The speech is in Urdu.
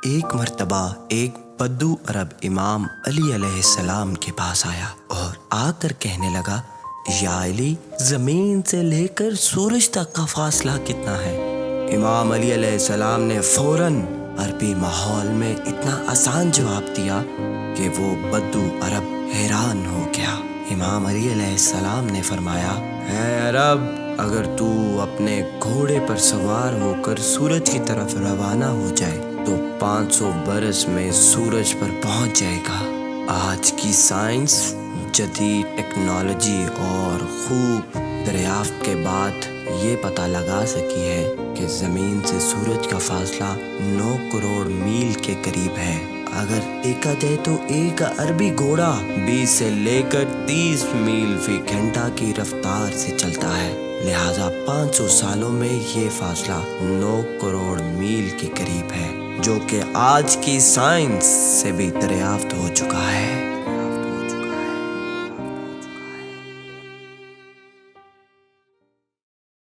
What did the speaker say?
ایک مرتبہ ایک بدو عرب امام علی علیہ السلام کے پاس آیا اور آ کر کہنے لگا، یا علی، زمین سے لے کر سورج تک کا فاصلہ کتنا ہے؟ امام علی علیہ السلام نے فوراً عربی ماحول میں اتنا آسان جواب دیا کہ وہ بدو عرب حیران ہو گیا۔ امام علی علیہ السلام نے فرمایا، اے عرب، اگر تو اپنے گھوڑے پر سوار ہو کر سورج کی طرف روانہ ہو جائے تو 500 برس میں سورج پر پہنچ جائے گا۔ آج کی سائنس، جدید ٹیکنالوجی اور خوب دریافت کے بعد یہ پتہ لگا سکی ہے کہ زمین سے سورج کا فاصلہ 9 کروڑ میل کے قریب ہے۔ اگر دیکھا جائے تو ایک عربی گھوڑا 20 سے لے کر 30 میل فی گھنٹہ کی رفتار سے چلتا ہے، لہٰذا 500 سالوں میں یہ فاصلہ 9 کروڑ میل کے قریب ہے، جو کہ آج کی سائنس سے بھی دریافت ہو چکا ہے۔